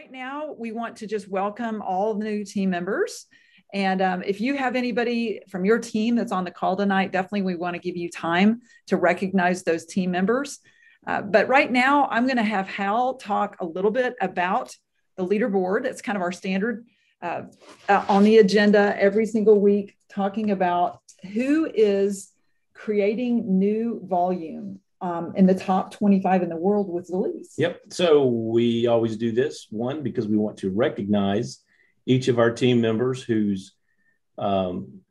Right now, we want to just welcome all the new team members. And if you have anybody from your team that's on the call tonight, definitely we want to give you time to recognize those team members. But right now, I'm going to have Hal talk a little bit about the leaderboard. It's kind of our standard on the agenda every single week, talking about who is creating new volume in the top 25 in the world with Zalease. Yep. So we always do this, one, because we want to recognize each of our team members who's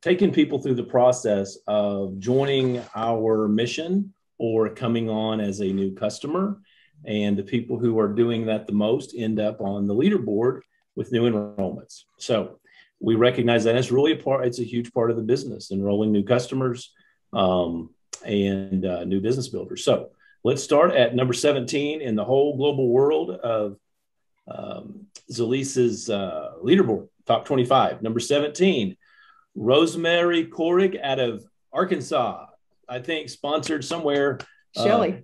taking people through the process of joining our mission or coming on as a new customer. And the people who are doing that the most end up on the leaderboard with new enrollments. So we recognize that it's really it's a huge part of the business, enrolling new customers and new business builders. So let's start at number 17 in the whole global world of Zalease's leaderboard, top 25. Number 17, Rosemary Korig out of Arkansas, I think sponsored somewhere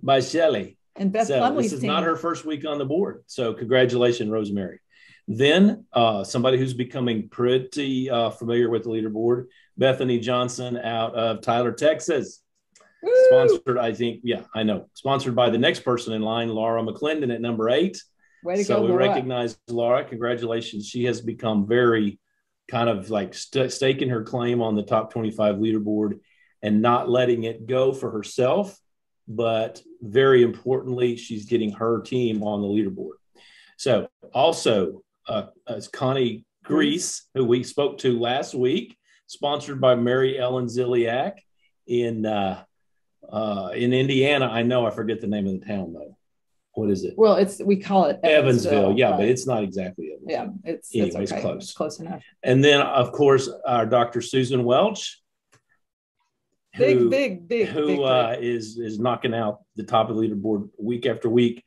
by Shelly. And Beth so Plumley's this is team. Not her first week on the board. So congratulations, Rosemary. Then somebody who's becoming pretty familiar with the leaderboard, Bethany Johnson out of Tyler, Texas. Woo! Sponsored, I think, I know. Sponsored by the next person in line, Laura McClendon at number 8. Way to so go, we Laura. recognize Laura. Congratulations. She has become very kind of like staking her claim on the top 25 leaderboard and not letting it go for herself. But very importantly, she's getting her team on the leaderboard. So also, as Connie Grease, who we spoke to last week, sponsored by Mary Ellen Ziliak in Indiana. I know I forget the name of the town though. What is it? Well, we call it Evansville. Yeah, right. but it's not exactly Evansville. Yeah, it's okay. Close. It's close enough. And then of course our Dr. Susan Welch, who is knocking out the top of the leaderboard week after week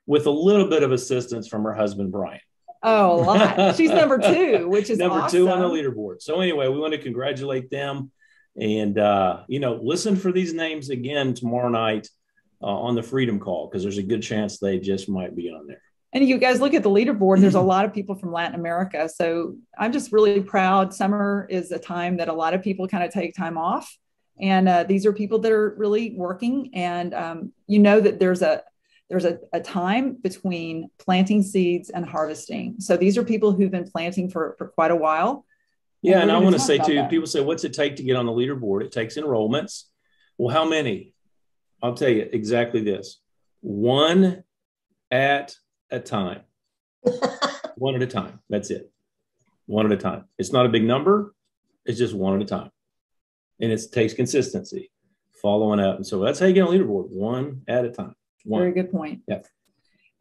with a little bit of assistance from her husband Brian. Oh, a lot. She's number 2, which is number awesome. 2 on the leaderboard. So anyway, we want to congratulate them. And, listen for these names again tomorrow night on the Freedom Call, because there's a good chance they just might be on there. And you guys look at the leaderboard, there's a lot of people from Latin America. So I'm just really proud. Summer is a time that a lot of people kind of take time off. And these are people that are really working. And that there's a time between planting seeds and harvesting. So these are people who've been planting for quite a while. Yeah, and I want to say too, people say, what's it take to get on the leaderboard? It takes enrollments. Well, how many? I'll tell you exactly this. One at a time. One at a time. That's it. One at a time. It's not a big number. It's just one at a time. And it takes consistency, following up. And so that's how you get on the leaderboard, one at a time. One. Very good point. Yeah.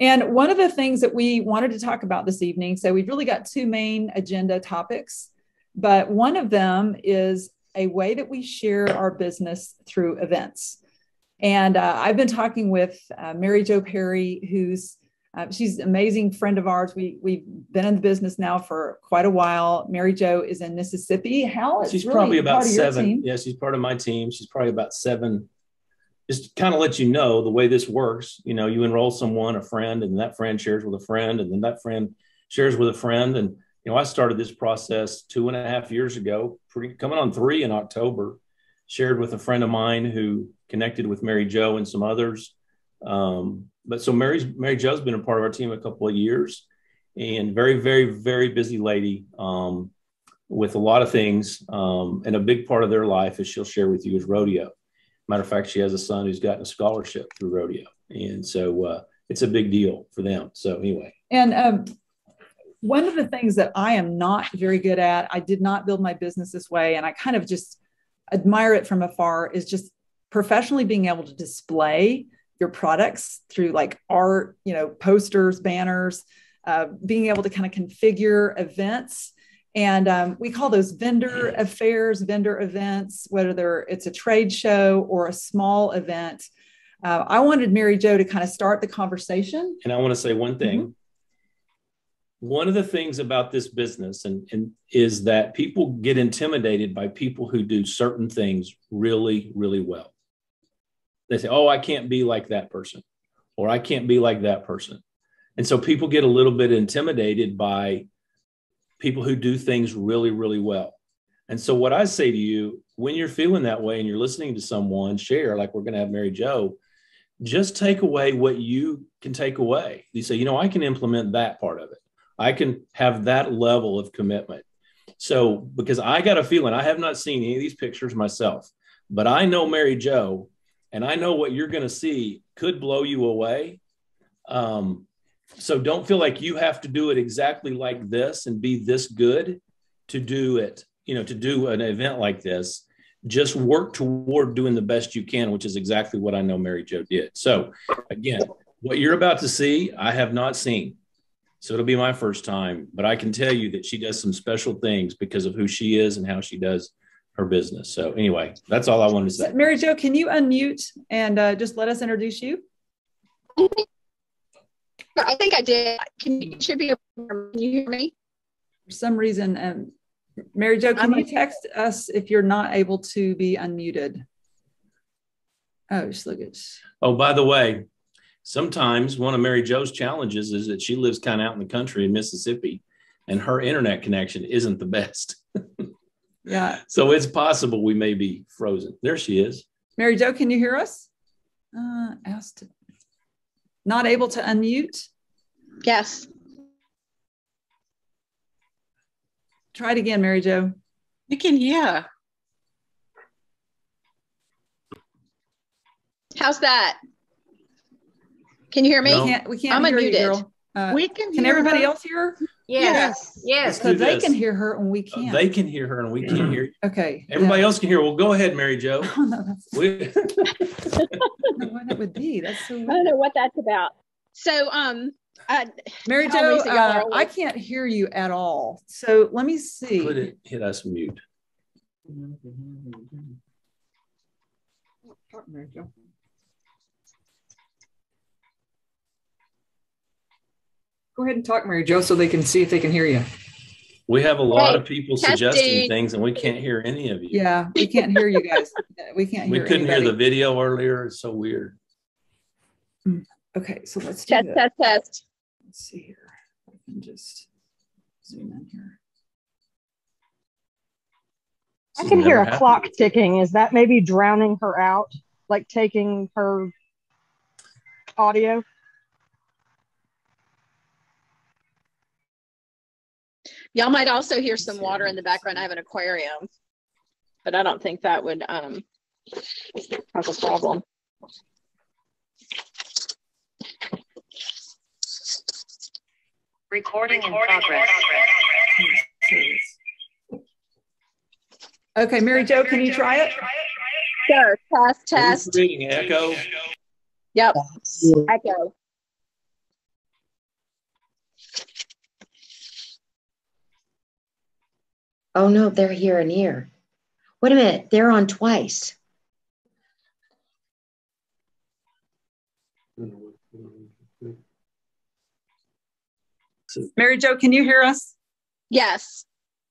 And one of the things that we wanted to talk about this evening, so we've really got 2 main agenda topics, but one of them is a way that we share our business through events. And I've been talking with Mary Jo Perry, she's an amazing friend of ours. We've been in the business now for quite a while. Mary Jo is in Mississippi. She's really probably about 7. Yeah, she's part of my team. She's probably about 7. Just kind of let you know the way this works. You enroll someone, a friend, and that friend shares with a friend, and then that friend shares with a friend. And, I started this process 2.5 years ago, coming on 3 in October, shared with a friend of mine who connected with Mary Jo and some others. But so Mary Jo's been a part of our team a couple of years, and very, very, very busy lady with a lot of things. And a big part of their life, as she'll share with you, is rodeo. Matter of fact, she has a son who's gotten a scholarship through rodeo. And so it's a big deal for them. So anyway. And one of the things that I am not very good at, I did not build my business this way, and I kind of just admire it from afar, is just professionally being able to display your products through like art, posters, banners, being able to kind of configure events. And we call those vendor affairs, vendor events, whether it's a trade show or a small event. I wanted Mary Jo to kind of start the conversation. And I want to say one thing. Mm-hmm. One of the things about this business and is that people get intimidated by people who do certain things really, really well. They say, oh, I can't be like that person, or I can't be like that person. And so people get a little bit intimidated by people who do things really, really well. And so what I say to you, when you're feeling that way and you're listening to someone share, like we're going to have Mary Jo, just take away what you can take away. You say, I can implement that part of it. I can have that level of commitment. So, because I got a feeling, I have not seen any of these pictures myself, but I know Mary Jo, and I know what you're going to see could blow you away. So don't feel like you have to do it exactly like this and be this good to do it, to do an event like this. Just work toward doing the best you can, which is exactly what I know Mary Jo did. So again, what you're about to see, I have not seen. So it'll be my first time, but I can tell you that she does some special things because of who she is and how she does her business. So anyway, that's all I wanted to say. Mary Jo, can you unmute and just let us introduce you? I think I did. Can you hear me? For some reason, Mary Jo, can you text us if you're not able to be unmuted? Oh, just look at. Oh, by the way, sometimes one of Mary Jo's challenges is that she lives kind of out in the country in Mississippi, and her internet connection isn't the best. Yeah. So it's possible we may be frozen. There she is. Mary Jo, can you hear us? Not able to unmute? Yes. Try it again, Mary Jo. You can hear. How's that? Can you hear me? No. We can't I'm hear unmuted. you, girl. We can hear Can everybody her. else hear her? Yes. So they can hear her and we can't. They can hear her and we can't hear you. Okay. Everybody else can hear. Well, go ahead, Mary Jo. Oh, no, that's We- I don't know what it would be. That's so weird. I don't know what that's about. So, Mary Tell Jo, Lisa y'all are I can't hear you at all. So let me see. hit us mute. Mary Jo. Go ahead and talk, Mary Jo, so they can see if they can hear you. We have a lot of people testing. suggesting things and we can't hear any of you. Yeah, we can't hear you guys. We can't hear We couldn't anybody. hear the video earlier. It's so weird. Okay, so let's do test, that. test. Let's see here. I can just zoom in here. I can hear a clock ticking. Is that maybe drowning her out? Like taking her audio? Y'all might also hear some water in the background. I have an aquarium, but I don't think that would cause a problem. Recording in progress. Okay, Mary Jo, can you try it? Sure. Test, Are you test. creating echo? Yep. Echo. Oh no, they're here and here. Wait a minute, they're on twice. Mary Jo, can you hear us? Yes.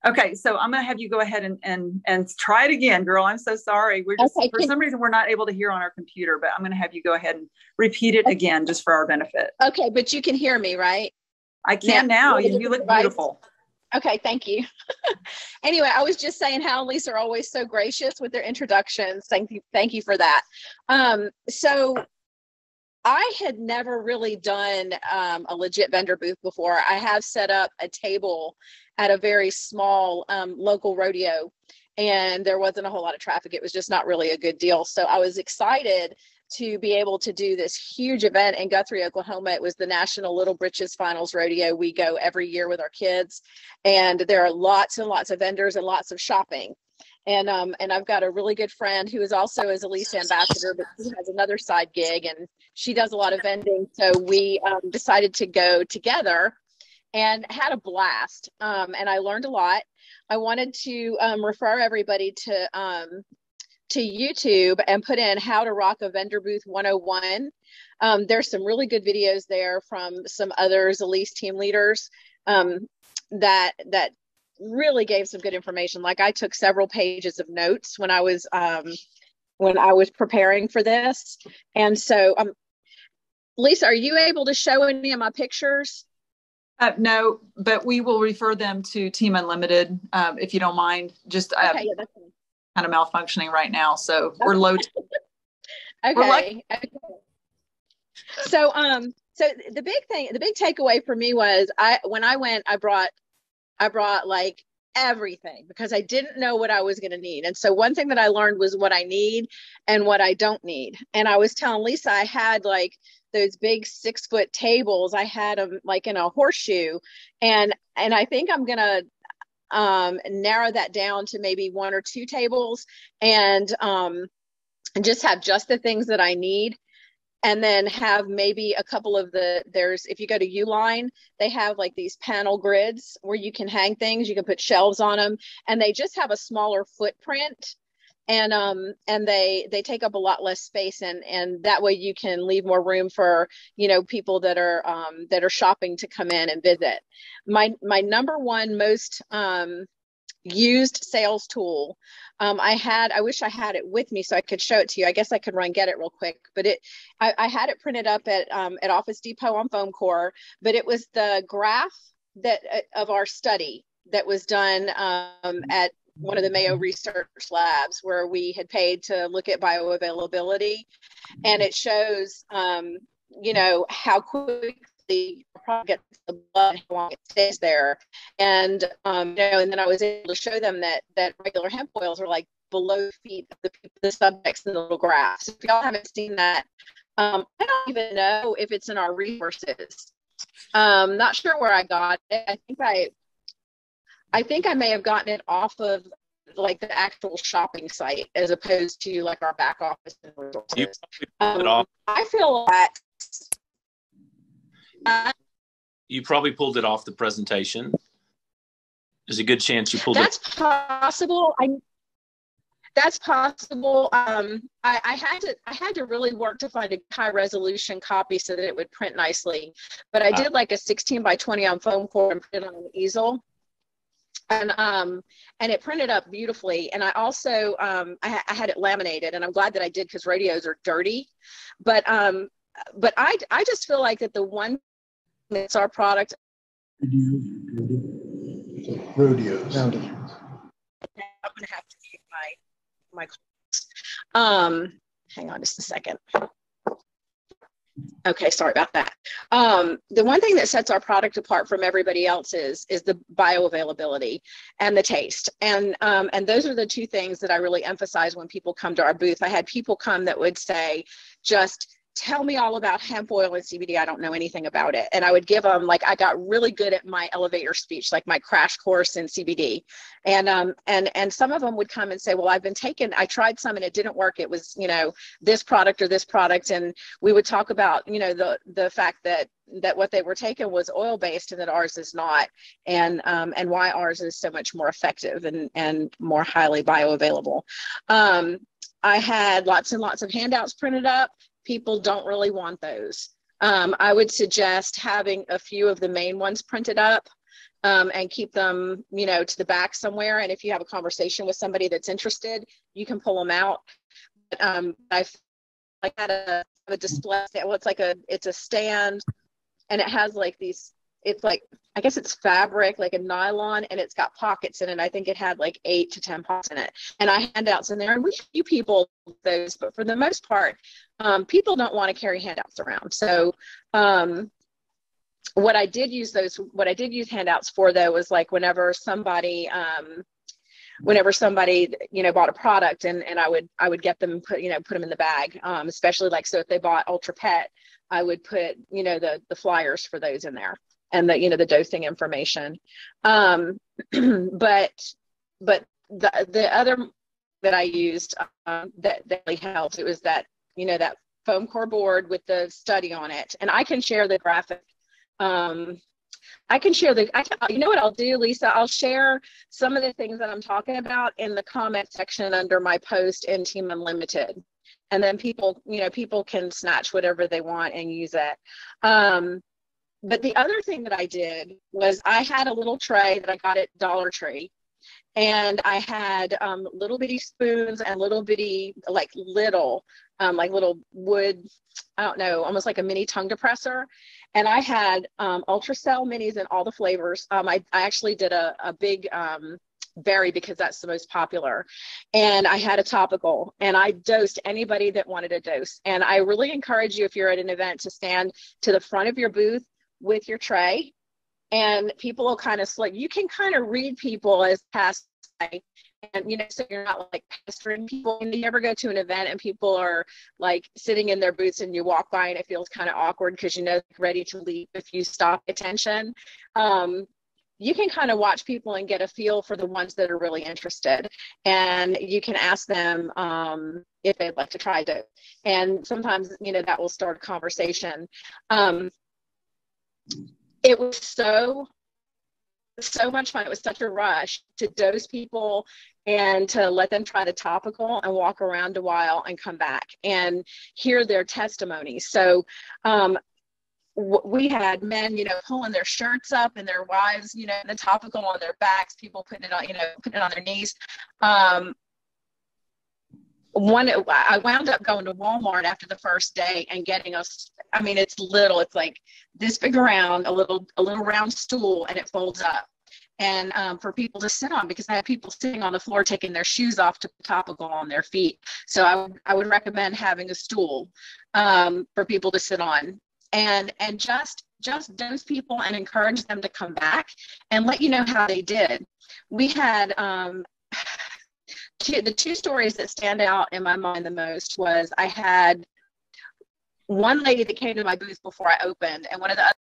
Okay, so I'm going to have you go ahead and try it again, girl. I'm so sorry. We're just Okay, for some reason we're not able to hear on our computer, but I'm going to have you go ahead and repeat it again just for our benefit. Okay, but you can hear me, right? I can now. You look beautiful. Okay, thank you. Anyway, I was just saying how Lisa are always so gracious with their introductions. Thank you for that. So I had never really done a legit vendor booth before. I have set up a table at a very small local rodeo, and there wasn't a whole lot of traffic. It was just not really a good deal. So I was excited to be able to do this huge event in Guthrie, Oklahoma. It was the National Little Britches Finals Rodeo. We go every year with our kids, and there are lots and lots of vendors and lots of shopping. And I've got a really good friend who is also as a Lisa ambassador, but she has another side gig and she does a lot of vending. So we decided to go together and had a blast. And I learned a lot. I wanted to refer everybody to YouTube and put in How to Rock a Vendor Booth 101. There's some really good videos there from some other Zalise team leaders that really gave some good information. Like I took several pages of notes when I was preparing for this. And so Lisa, are you able to show any of my pictures? No, but we will refer them to Team Unlimited if you don't mind. Just okay, yeah, that's fine. Kind of malfunctioning right now, so okay. we're low. Okay. So the big takeaway for me was when I went, I brought like everything because I didn't know what I was going to need. And so one thing that I learned was what I need and what I don't need. And I was telling Lisa, I had like those big 6-foot tables. I had them like in a horseshoe, and I think I'm going to narrow that down to maybe 1 or 2 tables and just have just the things that I need. And then have maybe a couple of if you go to Uline, they have like these panel grids where you can hang things, you can put shelves on them, and they just have a smaller footprint. And they take up a lot less space, and that way you can leave more room for, people that are shopping to come in and visit. My number one most used sales tool. I wish I had it with me so I could show it to you. I guess I could run get it real quick, but I had it printed up at Office Depot on Foam Core, but it was the graph of our study that was done at one of the Mayo Research Labs where we had paid to look at bioavailability, and it shows how quickly the product gets the blood, how long it stays there, and and then I was able to show them that regular hemp oils are like below feet of the subjects in the little graphs. If y'all haven't seen that, I don't even know if it's in our resources. Not sure where I got it. I think I may have gotten it off of like the actual shopping site as opposed to like our back office and resources. I feel like you probably pulled it off the presentation. There's a good chance you pulled it. That's possible. That's possible. I had to really work to find a high resolution copy so that it would print nicely. But I did like a 16 by 20 on foam core and put it on an easel. And it printed up beautifully. And I also I had it laminated, and I'm glad that I did because radios are dirty. But I just feel like that the one that's our product. Rodeos. I'm gonna have to mute my hang on just a second. Okay, sorry about that. The one thing that sets our product apart from everybody else is the bioavailability and the taste. And those are the two things that I really emphasize when people come to our booth. I had people come that would say, just tell me all about hemp oil and CBD. I don't know anything about it. And I would give them, like, I got really good at my elevator speech, like my crash course in CBD. And some of them would come and say, well, I tried some and it didn't work. It was, this product or this product. And we would talk about, the fact that what they were taking was oil-based and that ours is not, and why ours is so much more effective and more highly bioavailable. I had lots and lots of handouts printed up. People don't really want those. I would suggest having a few of the main ones printed up and keep them, to the back somewhere. And if you have a conversation with somebody that's interested, you can pull them out. But, I had a display. Well, it's a stand, and it has like these. It's like, I guess it's fabric, like a nylon, and it's got pockets in it. I think it had like 8 to 10 pockets in it. And I handouts in there, and we few people those, but for the most part, people don't want to carry handouts around. So what I did use handouts for, though, was like whenever somebody bought a product, and I would get them put them in the bag, especially like, so if they bought Ultra Pet, I would put the flyers for those in there, and the dosing information. But the other that I used that really helped, it was that that foam core board with the study on it, and I can share the graphic. You know what I'll do, Lisa? I'll share some of the things that I'm talking about in the comment section under my post in Team Unlimited. And then people can snatch whatever they want and use it. But the other thing that I did was I had a little tray that I got at Dollar Tree. And I had little bitty spoons and little bitty, like little wood, I don't know, almost like a mini tongue depressor. And I had Ultracell minis in all the flavors. I actually did a big berry because that's the most popular. And I had a topical, and I dosed anybody that wanted a dose. And I really encourage you, if you're at an event, to stand to the front of your booth with your tray, and people will kind of you can kind of read people as pass by, and so you're not like pestering people. And you ever go to an event and people are like sitting in their booths and you walk by and it feels kind of awkward because ready to leave if you stop attention. You can kind of watch people and get a feel for the ones that are really interested, and you can ask them if they'd like to try it. And sometimes that will start a conversation. It was so much fun. It was such a rush to dose people and to let them try the topical and walk around a while and come back and hear their testimonies. So we had men, pulling their shirts up, and their wives, the topical on their backs, people putting it on, putting it on their knees. I wound up going to Walmart after the first day and getting it's little, it's like this big around, a little round stool, and it folds up. And for people to sit on, because I had people sitting on the floor taking their shoes off to put topical on their feet. So I would recommend having a stool for people to sit on, and just dose people and encourage them to come back and let you know how they did. We had the two stories that stand out in my mind the most was I had one lady that came to my booth before I opened, and one of the other.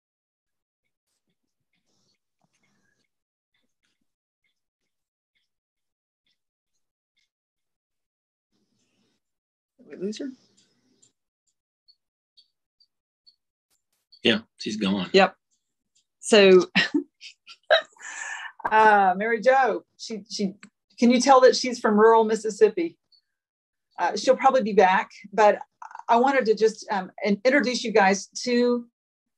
Did we lose her? Yeah, she's gone. Yep. So, Mary Jo, she can you tell that she's from rural Mississippi? She'll probably be back, but I wanted to just introduce you guys to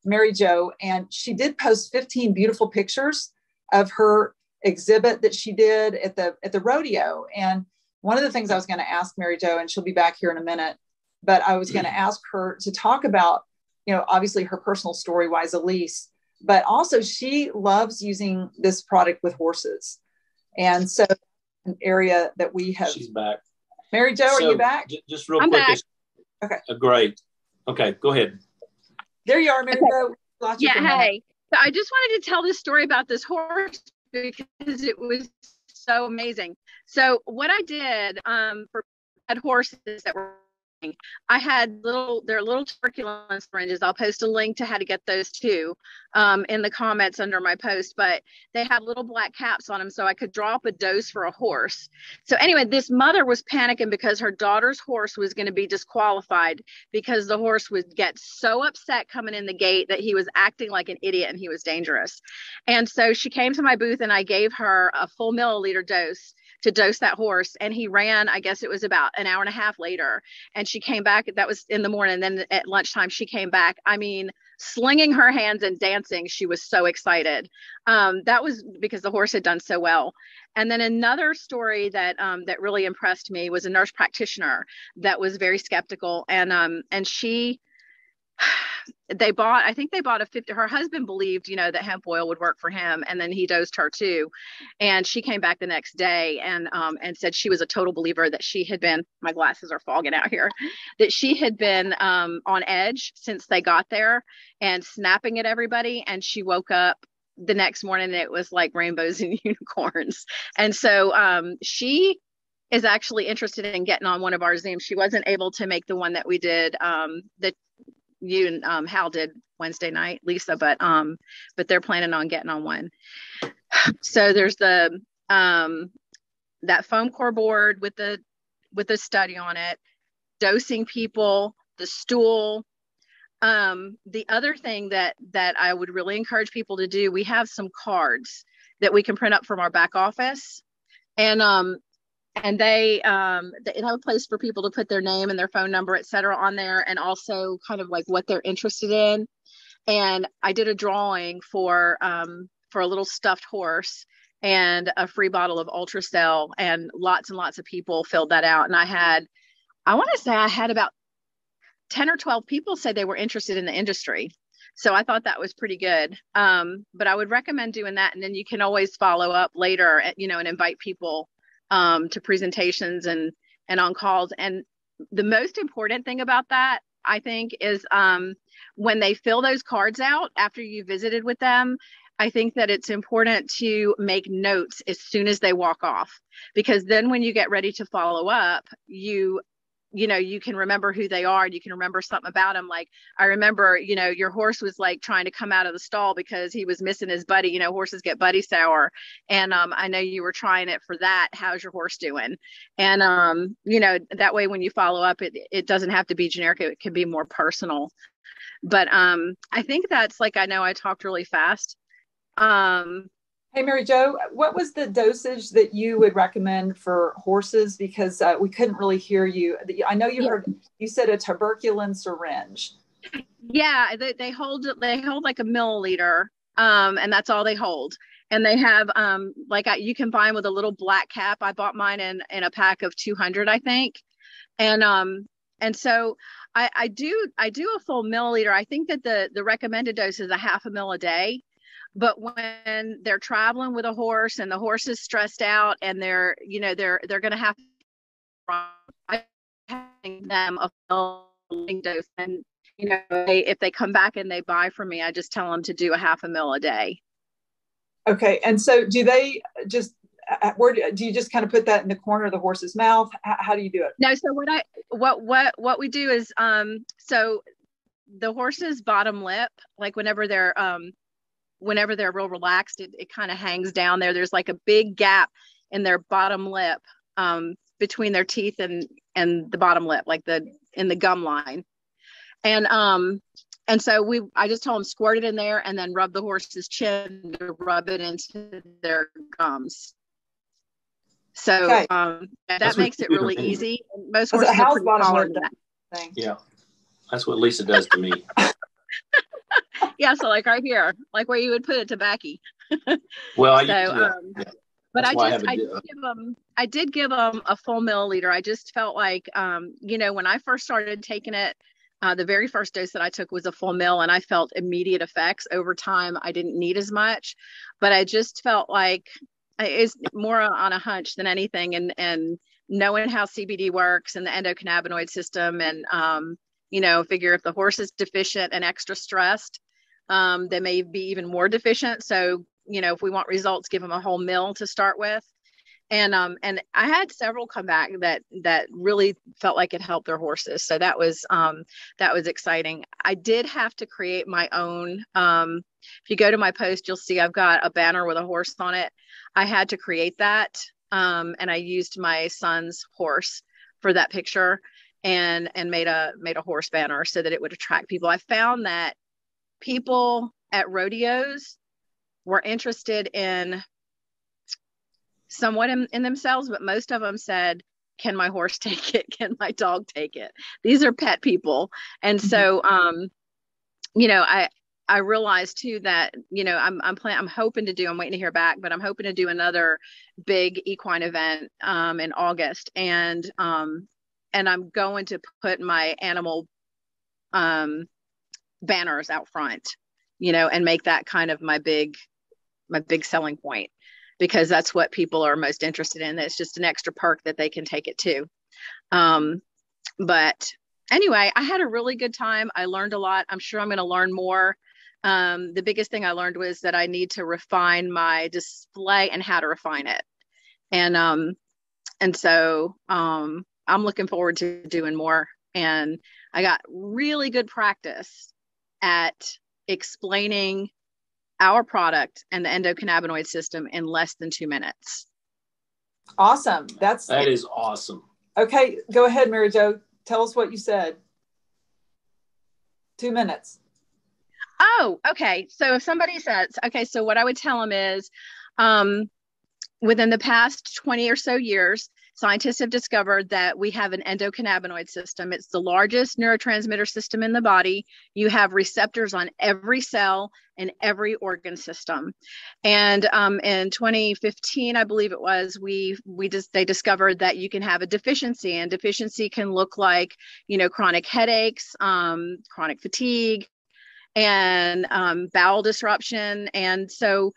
Mary Jo, and she did post 15 beautiful pictures of her exhibit that she did at the rodeo. And one of the things I was going to ask Mary Jo, and she'll be back here in a minute, but I was going to ask her to talk about, obviously her personal story, Wise Elise, but also she loves using this product with horses. And so an area that we have. She's back. Mary Jo, are you back? Just real quick. Back. Okay. Great. Okay, go ahead. There you are, Mary Jo. Yeah, hey. So I just wanted to tell this story about this horse because it was so amazing. So what I did for horses that were, I had little tuberculin syringes. I'll post a link to how to get those too in the comments under my post, but they had little black caps on them so I could drop a dose for a horse. So anyway, this mother was panicking because her daughter's horse was going to be disqualified because the horse would get so upset coming in the gate that he was acting like an idiot and he was dangerous. And so she came to my booth and I gave her a full milliliter dose to dose that horse. And he ran, I guess it was about an hour and a half later. And she came back, that was in the morning. Then at lunchtime, she came back. I mean, slinging her hands and dancing. She was so excited. That was because the horse had done so well. And then another story that that really impressed me was a nurse practitioner that was very skeptical. And she, I think they bought a 50, her husband believed, that hemp oil would work for him. And then he dosed her too. And she came back the next day and said she was a total believer that she had been, my glasses are fogging out here, that she had been on edge since they got there and snapping at everybody. And she woke up the next morning and it was like rainbows and unicorns. And so she is actually interested in getting on one of our Zooms. She wasn't able to make the one that we did, that you and Hal did Wednesday night, Lisa, but they're planning on getting on one. So there's the that foam core board with the study on it, dosing people, the stool. The other thing that I would really encourage people to do, we have some cards that we can print up from our back office, and they have a place for people to put their name and their phone number, et cetera, on there, and also kind of like what they're interested in. And I did a drawing for a little stuffed horse, and a free bottle of Ultracell, and lots of people filled that out. And I want to say I had about 10 or 12 people say they were interested in the industry. So I thought that was pretty good. But I would recommend doing that. And then you can always follow up later, and invite people to presentations and on calls. And the most important thing about that, I think, is when they fill those cards out after you visited with them, I think that it's important to make notes as soon as they walk off, because then when you get ready to follow up, you can remember who they are, and you can remember something about them. Like, I remember, your horse was like trying to come out of the stall because he was missing his buddy. Horses get buddy sour. And I know you were trying it for that. How's your horse doing? And, that way, when you follow up, it doesn't have to be generic. It can be more personal. But I think that's, like, I know I talked really fast. Hey, Mary Jo, what was the dosage that you would recommend for horses? Because we couldn't really hear you. I know you said a tuberculin syringe. Yeah, they hold like a milliliter, and that's all they hold. And they have you can buy them with a little black cap. I bought mine in a pack of 200, I think. And so I do a full milliliter. I think that the recommended dose is a half a mil a day. But when they're traveling with a horse and the horse is stressed out and they're going to have them a full dose. And, if they come back and they buy from me, I just tell them to do a half a mil a day. Okay. And so do they just, where do you just kind of put that in the corner of the horse's mouth? How do you do it? No. So what we do is, so the horse's bottom lip, like whenever they're real relaxed, it kind of hangs down there. There's like a big gap in their bottom lip, between their teeth and the bottom lip, like in the gum line. And so I just told them squirt it in there and then rub the horse's chin to rub it into their gums. So okay. That makes it really easy. Most horses are pretty tolerant of that. Thing. Yeah, that's what Lisa does to me. Yeah, so like right here, like where you would put it to Becky. Well, but I did give them a full milliliter. I just felt like, when I first started taking it, the very first dose that I took was a full mil, and I felt immediate effects. Over time, I didn't need as much, but I just felt like it's more on a hunch than anything, and knowing how CBD works and the endocannabinoid system, and figure if the horse is deficient and extra stressed, they may be even more deficient. So, if we want results, give them a whole mil to start with. And I had several come back that really felt like it helped their horses. So that was exciting. I did have to create my own. If you go to my post, you'll see I've got a banner with a horse on it. I had to create that. And I used my son's horse for that picture and made a horse banner so that it would attract people. I found that people at rodeos were interested in somewhat in themselves, but most of them said, can my horse take it? Can my dog take it? These are pet people. And so, I realized too that, I'm hoping to do, I'm waiting to hear back, but I'm hoping to do another big equine event, in August. And I'm going to put my animal, banners out front, and make that kind of my big selling point, because that's what people are most interested in. It's just an extra perk that they can take it to. But anyway, I had a really good time. I learned a lot. I'm sure I'm going to learn more. The biggest thing I learned was that I need to refine my display and how to refine it. And so I'm looking forward to doing more. And I got really good practice at explaining our product and the endocannabinoid system in less than 2 minutes. Awesome. That is awesome. Okay. Go ahead, Mary Jo. Tell us what you said. 2 minutes. Oh, okay. So if somebody says, okay, so what I would tell them is, within the past 20 or so years, scientists have discovered that we have an endocannabinoid system. It's the largest neurotransmitter system in the body. You have receptors on every cell and every organ system. And in 2015, I believe it was, they discovered that you can have a deficiency, and deficiency can look like, chronic headaches, chronic fatigue, and bowel disruption. And so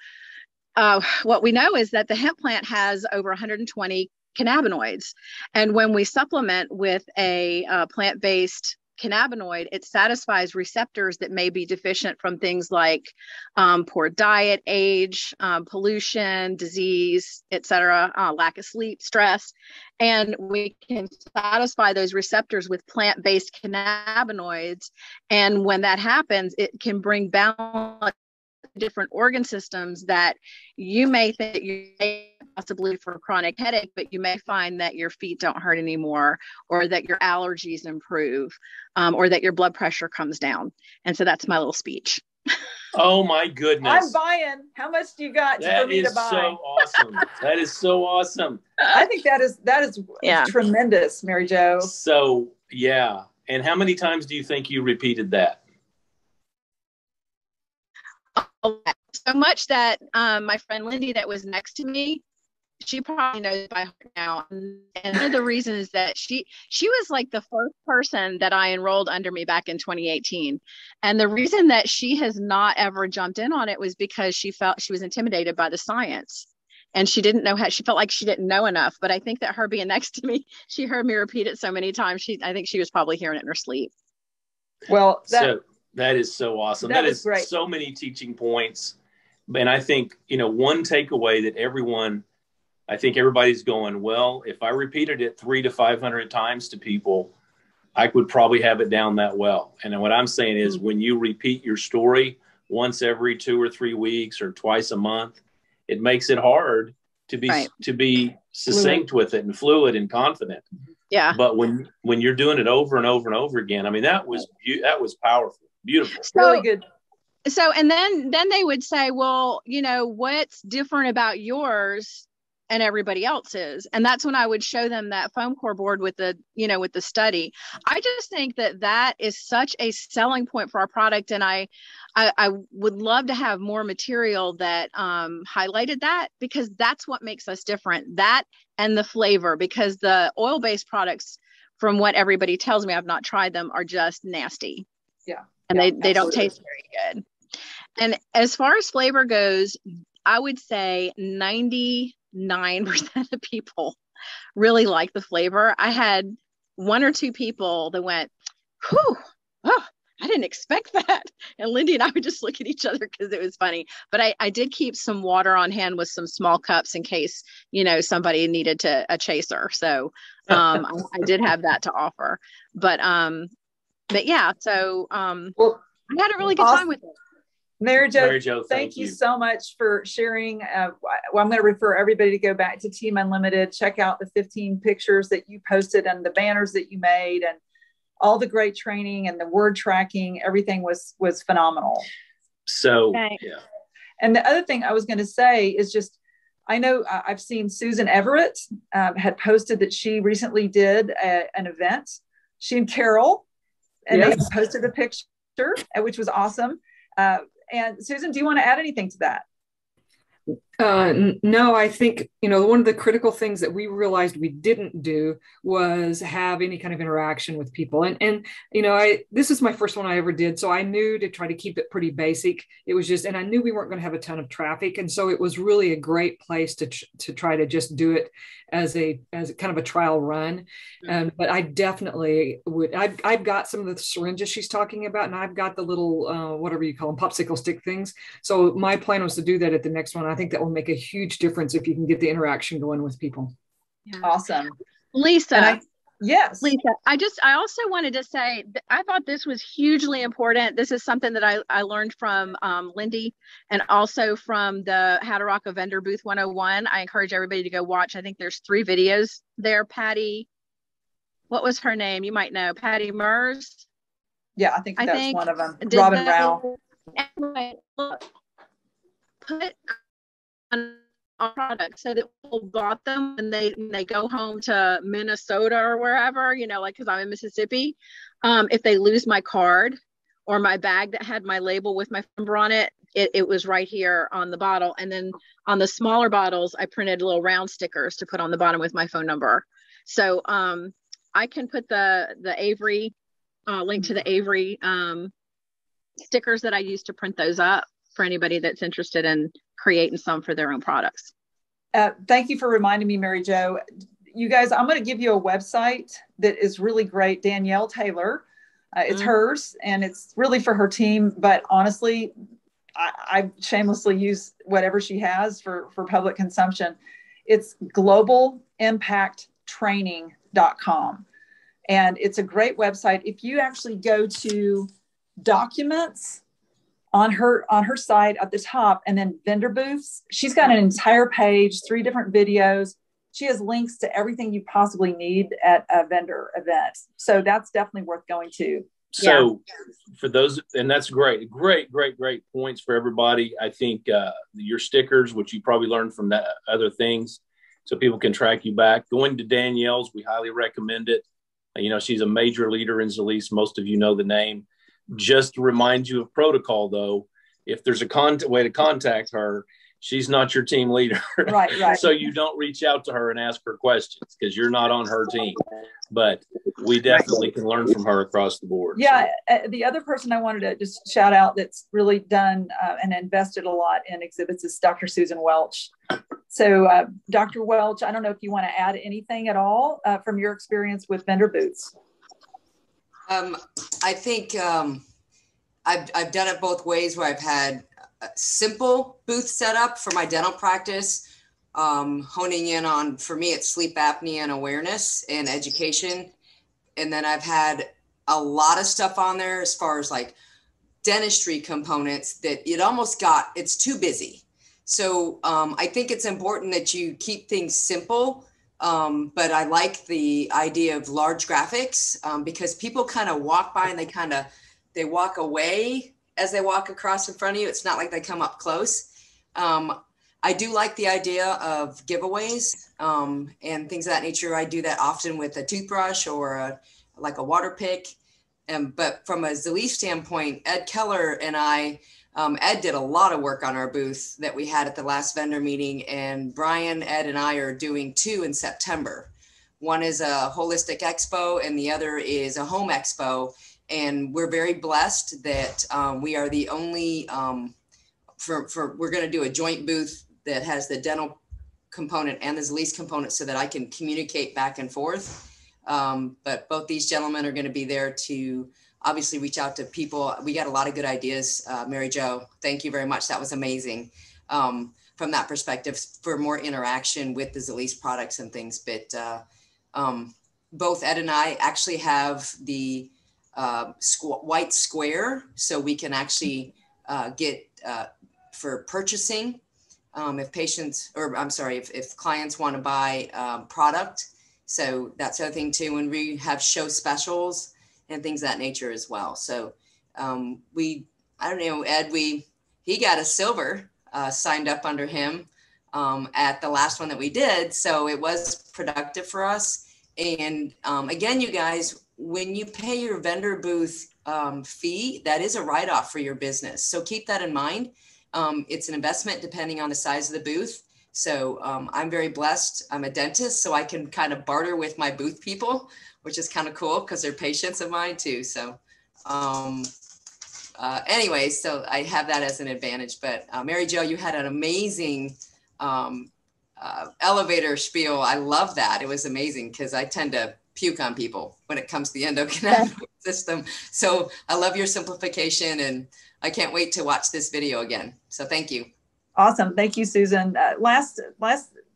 what we know is that the hemp plant has over 120 cannabinoids. And when we supplement with a plant-based cannabinoid, it satisfies receptors that may be deficient from things like poor diet, age, pollution, disease, etc., lack of sleep, stress. And we can satisfy those receptors with plant-based cannabinoids. And when that happens, it can bring balance different organ systems that you may think you may possibly for a chronic headache, but you may find that your feet don't hurt anymore, or that your allergies improve, or that your blood pressure comes down. And so that's my little speech. Oh my goodness. I'm buying. How much do you got for me to buy? That is so awesome. That is so awesome. I think that is tremendous, Mary Jo. So yeah. And how many times do you think you repeated that? So much that my friend Lindy that was next to me, she probably knows by heart now. And one of the reasons is that she was like the first person that I enrolled under me back in 2018. And the reason that she has not ever jumped in on it was because she felt she was intimidated by the science. And she didn't know she felt like she didn't know enough. But I think that her being next to me, she heard me repeat it so many times. I think she was probably hearing it in her sleep. Well, that is so awesome. That is great. So many teaching points. And I think, one takeaway that everybody's going, well, if I repeated it 300 to 500 times to people, I would probably have it down that well. And what I'm saying is when you repeat your story once every 2 or 3 weeks or twice a month, it makes it hard to be succinct with it and fluid and confident. Yeah. But when you're doing it over and over and over again, I mean, that was powerful. Beautiful. Really good. So, and then they would say, well, what's different about yours and everybody else's? And that's when I would show them that foam core board with the study. I just think that is such a selling point for our product. And I would love to have more material that highlighted that, because that's what makes us different. That and the flavor, because the oil-based products, from what everybody tells me, I've not tried them, are just nasty. Yeah. And they don't taste very good. And as far as flavor goes, I would say 99% of people really like the flavor. I had 1 or 2 people that went, whew, oh, I didn't expect that. And Lindy and I would just look at each other because it was funny. But I did keep some water on hand with some small cups in case, somebody needed a chaser. So I did have that to offer. But yeah, so I had a really good time with it. Mary Jo, thank you so much for sharing. I'm going to refer everybody to go back to Team Unlimited, check out the 15 pictures that you posted and the banners that you made, and all the great training and the word tracking. Everything was phenomenal. So, okay. Yeah. And the other thing I was going to say is just, I know I've seen Susan Everett had posted that she recently did an event, she and Carol, and they posted a picture, which was awesome. And Susan, do you want to add anything to that? No, I think, one of the critical things that we realized we didn't do was have any kind of interaction with people. And this is my first one I ever did. So I knew to try to keep it pretty basic. It was just, and I knew we weren't going to have a ton of traffic. And so it was really a great place to try to just do it as a kind of a trial run. But I definitely would, I've got some of the syringes she's talking about, and I've got the little, whatever you call them, popsicle stick things. So my plan was to do that at the next one. I think that will make a huge difference if you can get the interaction going with people. Yeah. Awesome. Lisa. Yes. Lisa, I also wanted to say that I thought this was hugely important. This is something that I learned from Lindy, and also from the How to Rock a Vendor Booth 101. I encourage everybody to go watch. I think there's 3 videos there. Patty, what was her name? You might know. Patty Mers. Yeah, I think that's one of them. Robin Rao. Anyway, look, put on our products so that people bought them and they go home to Minnesota or wherever, you know, like, because I'm in Mississippi. If they lose my card or my bag that had my label with my number on it, it was right here on the bottle. And then on the smaller bottles, I printed little round stickers to put on the bottom with my phone number. So I can put the Avery link to the Avery stickers that I use to print those up for anybody that's interested in creating some for their own products. Thank you for reminding me, Mary Jo. You guys, I'm going to give you a website that is really great. Danielle Taylor. It's hers, and it's really for her team. But honestly, I shamelessly use whatever she has for public consumption. It's globalimpacttraining.com. And it's a great website. If you actually go to documents on her site at the top, and then vendor booths, she's got an entire page, 3 different videos. She has links to everything you possibly need at a vendor event. So that's definitely worth going to. So for those, and that's great points for everybody. I think your stickers, which you probably learned from that other things, so people can track you back. Going to Danielle's, we highly recommend it. You know, she's a major leader in Zalease. Most of you know the name. Just to remind you of protocol, though, if there's a way to contact her, she's not your team leader. Right. So you don't reach out to her and ask her questions because you're not on her team. But we definitely can learn from her across the board. Yeah. The other person I wanted to just shout out that's really done and invested a lot in exhibits is Dr. Susan Welch. So Dr. Welch, I don't know if you want to add anything at all from your experience with vendor booths. I think I've done it both ways, where I've had a simple booth set up for my dental practice, honing in on, for me, it's sleep apnea and awareness and education. And then I've had a lot of stuff on there as far as like dentistry components that it's too busy. So I think it's important that you keep things simple. But I like the idea of large graphics because people kind of walk by and they walk away as they walk across in front of you. It's not like they come up close. I do like the idea of giveaways and things of that nature. I do that often with a toothbrush or like a water pick. But from a Zalease standpoint, Ed Keller and I, Ed did a lot of work on our booth that we had at the last vendor meeting, and Brian, Ed, and I are doing 2 in September. One is a holistic expo and the other is a home expo. And we're very blessed that we are the only, we're going to do a joint booth that has the dental component and the Zalease component so that I can communicate back and forth. But both these gentlemen are going to be there to obviously reach out to people. We got a lot of good ideas. Mary Jo, thank you very much. That was amazing from that perspective for more interaction with the Zalease products and things. But both Ed and I actually have the white square, so we can actually get for purchasing if clients want to buy product. So that's the other thing too, when we have show specials and things of that nature as well. So I don't know, Ed, he got a silver signed up under him at the last one that we did. So it was productive for us. And again, you guys, when you pay your vendor booth fee, that is a write-off for your business. So keep that in mind. It's an investment depending on the size of the booth. So I'm very blessed. I'm a dentist, so I can kind of barter with my booth people, which is kind of cool because they're patients of mine too. So anyway, so I have that as an advantage. But Mary Jo, you had an amazing elevator spiel. I love that. It was amazing because I tend to puke on people when it comes to the endocannabinoid system. So I love your simplification, and I can't wait to watch this video again. So thank you. Awesome. Thank you, Susan. Last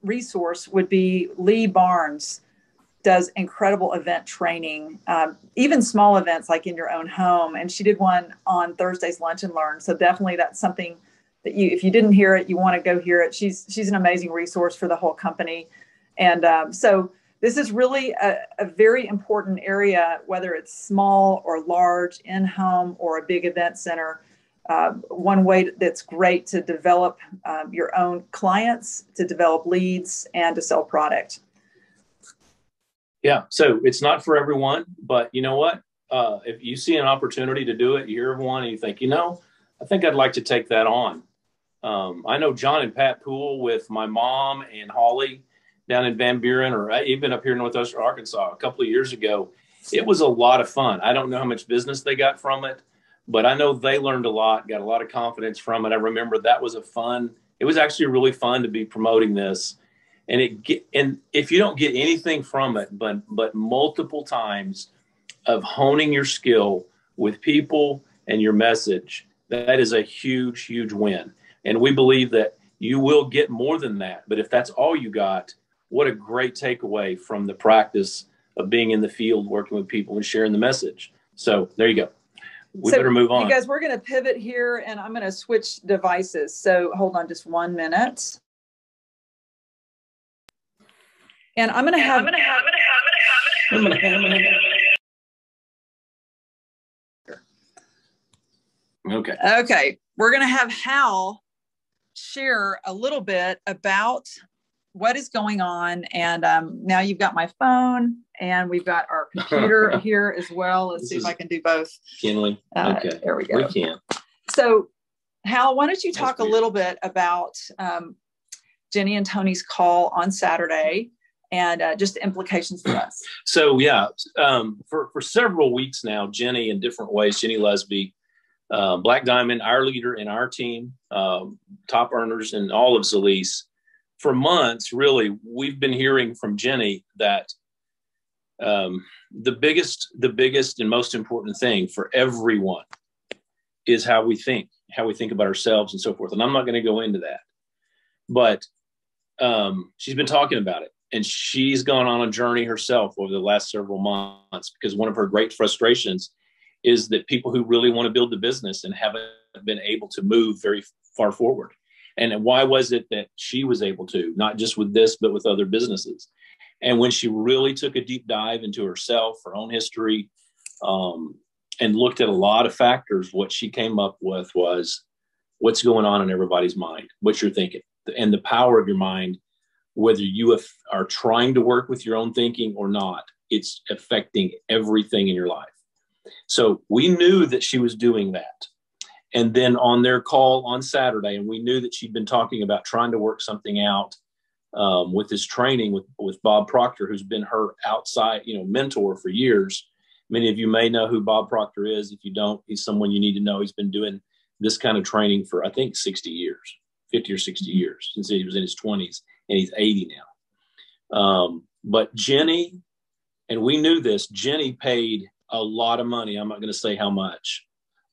resource would be Lee Barnes does incredible event training, even small events like in your own home. And she did one on Thursday's Lunch and Learn. So definitely that's something that if you didn't hear it, you want to go hear it. She's an amazing resource for the whole company. And so this is really a very important area, whether it's small or large, in-home or a big event center. one way that's great to develop your own clients, to develop leads, and to sell product. Yeah. So it's not for everyone, but you know what? If you see an opportunity to do it, you hear of one and you think, I think I'd like to take that on. I know John and Pat Poole with my mom and Holly down in Van Buren, or even up here in Northwestern Arkansas a couple of years ago. It was a lot of fun. I don't know how much business they got from it, but I know they learned a lot, got a lot of confidence from it. I remember that was it was actually really fun to be promoting this. And if you don't get anything from it, but multiple times of honing your skill with people and your message, that is a huge, huge win. And we believe that you will get more than that. But if that's all you got, what a great takeaway from the practice of being in the field, working with people and sharing the message. So there you go. We better move on. You guys, we're going to pivot here and I'm going to switch devices. So hold on just 1 minute. And I'm going to have. Okay. We're going to have Hal share a little bit about what is going on. And now you've got my phone and we've got our computer here as well. Let's see if I can do both. Can we? Okay. There we go. We can. So Hal, why don't you talk a little bit about Jenny and Tony's call on Saturday and just the implications for us. So for several weeks now, Jenny in different ways, Jenny Lesby, Black Diamond, our leader in our team, top earners in all of Zalease, for months, really, we've been hearing from Jenny that the biggest and most important thing for everyone is how we think about ourselves and so forth. And I'm not going to go into that, but she's been talking about it. And she's gone on a journey herself over the last several months because one of her great frustrations is that people who really want to build the business and haven't been able to move very far forward. And why was it that she was able to, not just with this, but with other businesses? And when she really took a deep dive into herself, her own history, and looked at a lot of factors, what she came up with was what's going on in everybody's mind, what you're thinking, and the power of your mind. Whether you are trying to work with your own thinking or not, it's affecting everything in your life. So we knew that she was doing that. And then on their call on Saturday, and we knew that she'd been talking about trying to work something out with this training with Bob Proctor, who's been her outside, mentor for years. Many of you may know who Bob Proctor is. If you don't, he's someone you need to know. He's been doing this kind of training for, I think, 60 years, 50 or 60 years since he was in his 20s. And he's 80 now. But Jenny, and we knew this, Jenny paid a lot of money. I'm not going to say how much,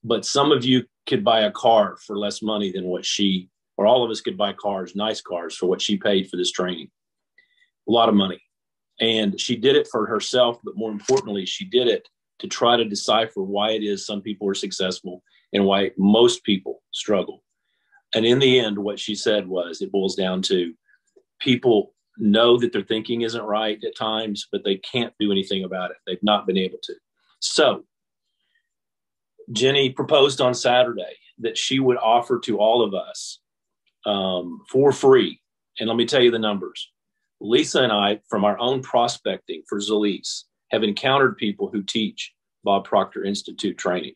but some of you could buy a car for less money than what or all of us could buy cars, nice cars, for what she paid for this training. A lot of money. And she did it for herself, but more importantly, she did it to try to decipher why it is some people are successful and why most people struggle. And in the end, what she said was, it boils down to, people know that their thinking isn't right at times, but they can't do anything about it. They've not been able to. So Jenny proposed on Saturday that she would offer to all of us for free. And let me tell you the numbers. Lisa and I, from our own prospecting for Zalease, have encountered people who teach Bob Proctor Institute training.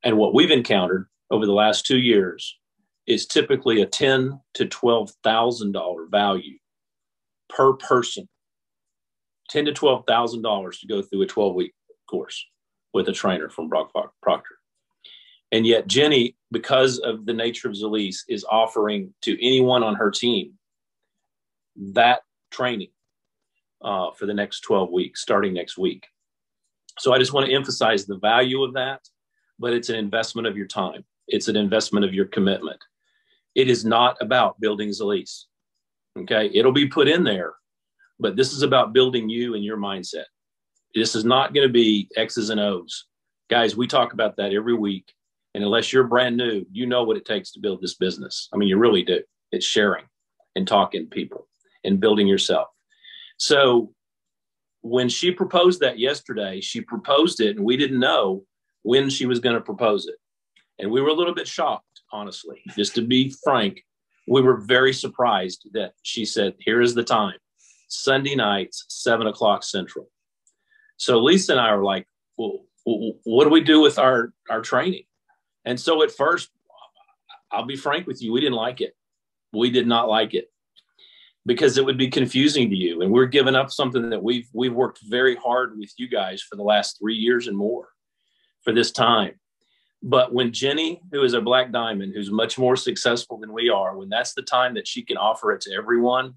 And what we've encountered over the last 2 years is typically a $10,000 to $12,000 value per person. $10,000 to $12,000 to go through a 12-week course with a trainer from Bob Proctor. And yet Jenny, because of the nature of Zalease, is offering to anyone on her team that training for the next 12 weeks, starting next week. So I just want to emphasize the value of that, but it's an investment of your time. It's an investment of your commitment. It is not about building Zalease. Okay. It'll be put in there, but this is about building you and your mindset. This is not going to be X's and O's. Guys, we talk about that every week. And unless you're brand new, you know what it takes to build this business. I mean, you really do. It's sharing and talking to people and building yourself. So when she proposed that yesterday, she proposed it and we didn't know when she was going to propose it. And we were a little bit shocked, honestly, just to be frank. We were very surprised that she said, here is the time, Sunday nights, 7:00 Central. So Lisa and I were like, well, what do we do with our training? And so at first, I'll be frank with you, we didn't like it. We did not like it because it would be confusing to you. And we're giving up something that we've worked very hard with you guys for the last 3 years and more for this time. But when Jenny, who is a Black Diamond, who's much more successful than we are, when that's the time that she can offer it to everyone,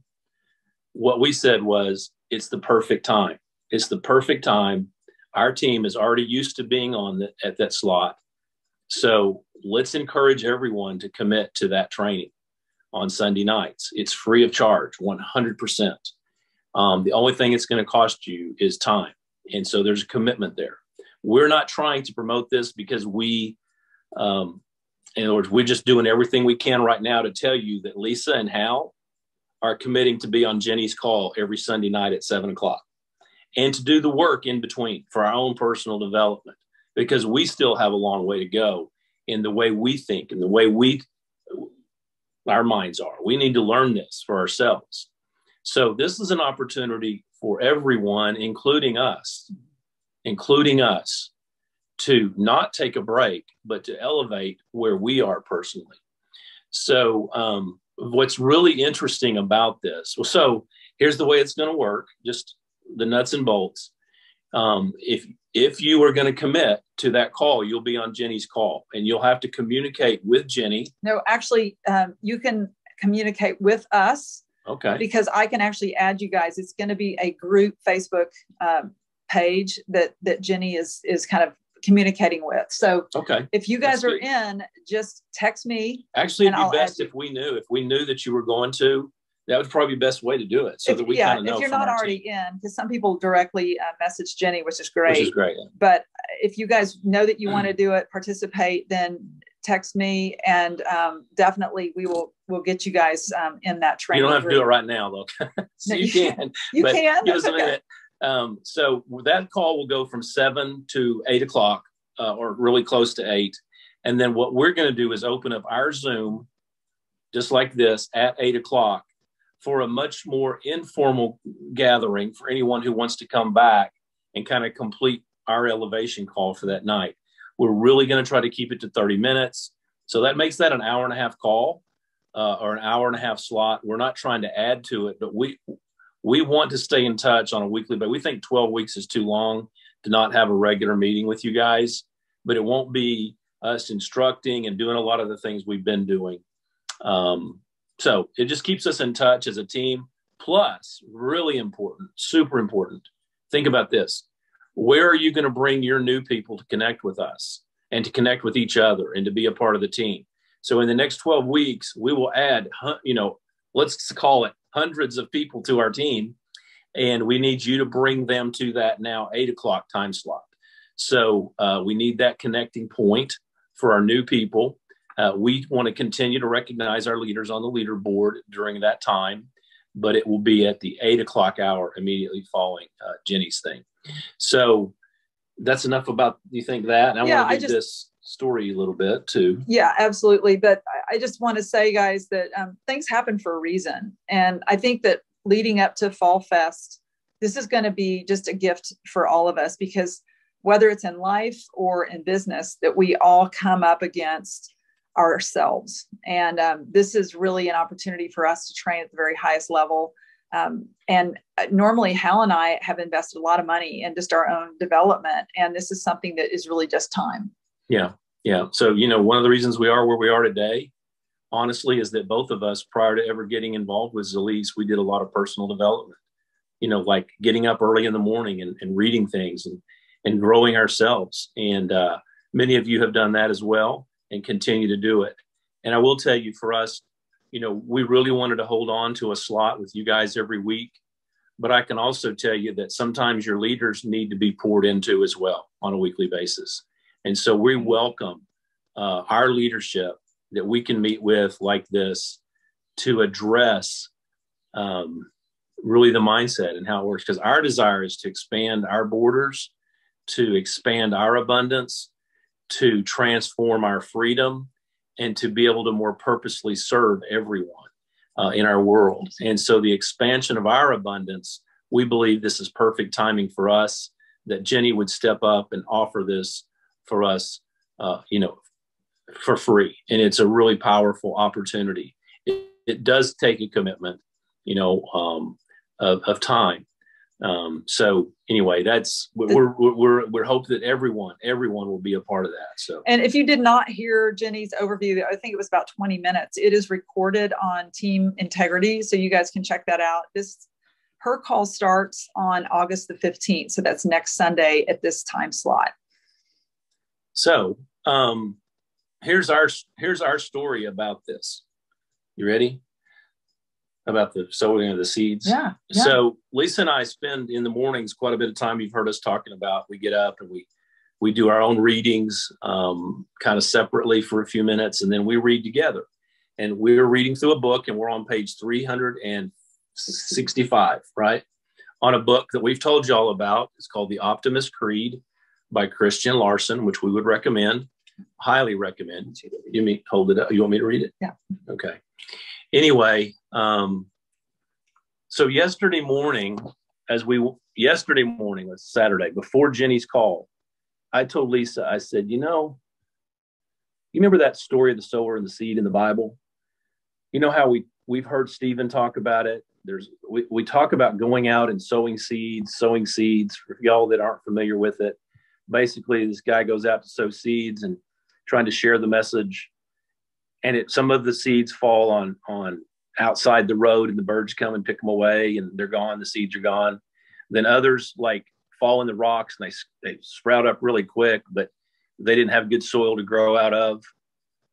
what we said was, it's the perfect time. It's the perfect time. Our team is already used to being at that slot. So let's encourage everyone to commit to that training on Sunday nights. It's free of charge, 100%. The only thing it's going to cost you is time. And so there's a commitment there. We're not trying to promote this because in other words, we're just doing everything we can right now to tell you that Lisa and Hal are committing to be on Jenny's call every Sunday night at 7:00 and to do the work in between for our own personal development, because we still have a long way to go in the way we think and the way our minds are. We need to learn this for ourselves. So this is an opportunity for everyone, including us, to not take a break, but to elevate where we are personally. So what's really interesting about this, so here's the way it's going to work, just the nuts and bolts. If you are going to commit to that call, you'll be on Jenny's call and you'll have to communicate with Jenny. No, actually, you can communicate with us. Okay. Because I can actually add you guys. It's going to be a group Facebook page that Jenny is kind of communicating with. So okay, if you guys are in, just text me. Actually, it'd be best if we knew that you were going to. That would probably be the best way to do it, so that we kind of know. If you're not already in, because some people directly message Jenny, which is great. Which is great. Yeah. But if you guys know that you want to do it, participate, then text me, and definitely we'll get you guys in that training. You don't have to do it right now, though. So no, you can. You can. Give us a minute. So that call will go from 7 to 8 o'clock, or really close to 8. And then what we're going to do is open up our Zoom, just like this, at 8 o'clock for a much more informal gathering for anyone who wants to come back and kind of complete our elevation call for that night. We're really going to try to keep it to 30 minutes. So that makes that an hour and a half call, or an hour and a half slot. We're not trying to add to it, but we want to stay in touch on a weekly basis. We think 12 weeks is too long to not have a regular meeting with you guys, but it won't be us instructing and doing a lot of the things we've been doing. So it just keeps us in touch as a team. Plus, really important, super important. Think about this. Where are you going to bring your new people to connect with us and to connect with each other and to be a part of the team? So in the next 12 weeks, we will add, let's call it hundreds of people to our team. And we need you to bring them to that now 8 o'clock time slot. So we need that connecting point for our new people. We want to continue to recognize our leaders on the leaderboard during that time, but it will be at the 8 o'clock hour immediately following Jenny's thing. So that's enough about, you think that? And I want to give this story a little bit too. Yeah, absolutely. But I just want to say, guys, that things happen for a reason. And I think that leading up to Fall Fest, this is going to be just a gift for all of us, because whether it's in life or in business, that we all come up against ourselves. And this is really an opportunity for us to train at the very highest level. And normally Hal and I have invested a lot of money in just our own development. And this is something that is really just time. Yeah. Yeah. So, one of the reasons we are where we are today, honestly, is that both of us, prior to ever getting involved with Zalise, we did a lot of personal development, like getting up early in the morning and reading things and growing ourselves. And many of you have done that as well and continue to do it. And I will tell you, for us, we really wanted to hold on to a slot with you guys every week. But I can also tell you that sometimes your leaders need to be poured into as well on a weekly basis. And so we welcome our leadership that we can meet with like this to address really the mindset and how it works. Because our desire is to expand our borders, to expand our abundance, to transform our freedom and to be able to more purposely serve everyone in our world. And so the expansion of our abundance, we believe this is perfect timing for us, that Jenny would step up and offer this for us, for free. And it's a really powerful opportunity. It does take a commitment, of time. So anyway, we're hoping that everyone will be a part of that. So, and if you did not hear Jenny's overview, I think it was about 20 minutes. It is recorded on Team Integrity, so you guys can check that out. Her call starts on August the 15th, so that's next Sunday at this time slot. So here's our story about this. You ready? About the sowing of the seeds. Yeah. So Lisa and I spend in the mornings quite a bit of time. You've heard us talking about. We get up and we do our own readings, kind of separately for a few minutes, and then we read together. And we're reading through a book, and we're on page 365, right? On a book that we've told you all about. It's called The Optimist Creed by Christian Larson, which we would recommend, highly recommend. Hold it up. You want me to read it? Yeah. Okay. Anyway, so yesterday morning, it's Saturday, before Jenny's call, I told Lisa, I said, you remember that story of the sower and the seed in the Bible? You know how we've heard Stephen talk about it. We talk about going out and sowing seeds. For y'all that aren't familiar with it, basically this guy goes out to sow seeds and trying to share the message. And some of the seeds fall on outside the road, and the birds come and pick them away, and they're gone. The seeds are gone. Then others fall in the rocks, and they sprout up really quick, but they didn't have good soil to grow out of.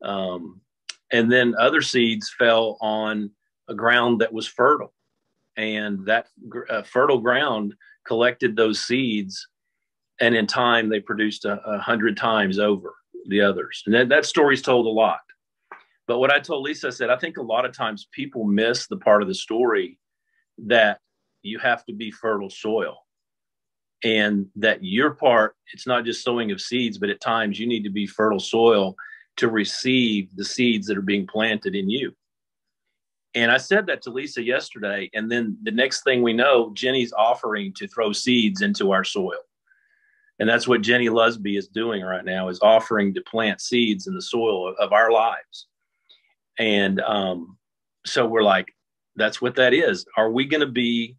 And then other seeds fell on a ground that was fertile, and that fertile ground collected those seeds, and in time they produced 100 times over the others. And that story's told a lot. But what I told Lisa, I said, I think a lot of times people miss the part of the story that you have to be fertile soil, and that your part, it's not just sowing of seeds, but at times you need to be fertile soil to receive the seeds that are being planted in you. And I said that to Lisa yesterday. And then the next thing we know, Jenny's offering to throw seeds into our soil. And that's what Jenny Lusby is doing right now, is offering to plant seeds in the soil of our lives. And so we're like, that's what that is. Are we going to be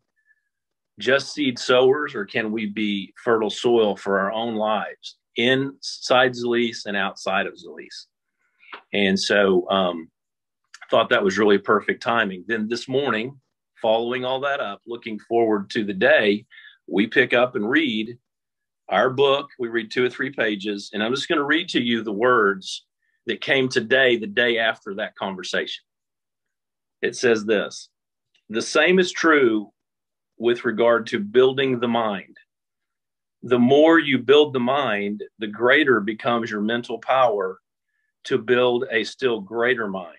just seed sowers, or can we be fertile soil for our own lives inside Zalise and outside of Zalise? And so thought that was really perfect timing. Then this morning, following all that up, looking forward to the day, we pick up and read our book. We read 2 or 3 pages, and I'm just going to read to you the words that came today, the day after that conversation. It says this: the same is true with regard to building the mind. The more you build the mind, the greater becomes your mental power to build a still greater mind.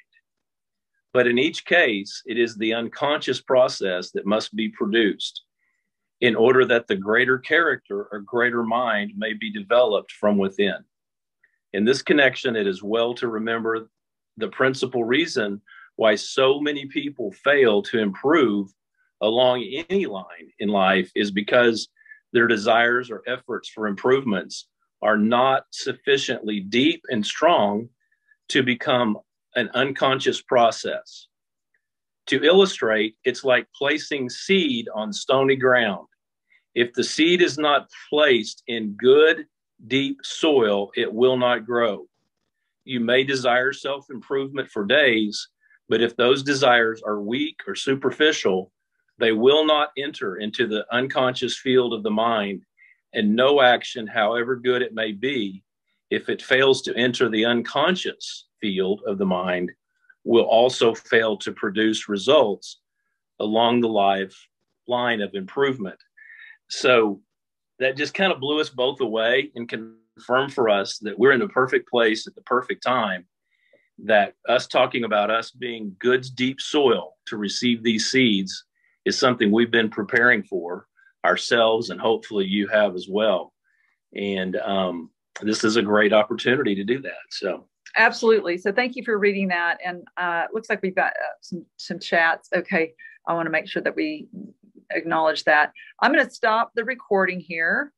But in each case, it is the unconscious process that must be produced in order that the greater character or greater mind may be developed from within. In this connection, it is well to remember the principal reason why so many people fail to improve along any line in life is because their desires or efforts for improvements are not sufficiently deep and strong to become an unconscious process. To illustrate, it's like placing seed on stony ground. If the seed is not placed in good, deep soil, it will not grow. You may desire self-improvement for days, but if those desires are weak or superficial, they will not enter into the unconscious field of the mind, and no action, however good it may be, if it fails to enter the unconscious field of the mind, will also fail to produce results along the line of improvement. So that just kind of blew us both away and confirmed for us that we're in the perfect place at the perfect time, that us talking about us being good, deep soil to receive these seeds is something we've been preparing for ourselves, and hopefully you have as well. And this is a great opportunity to do that. So absolutely. So thank you for reading that. And it looks like we've got some chats. Okay. I want to make sure that we acknowledge that. I'm going to stop the recording here.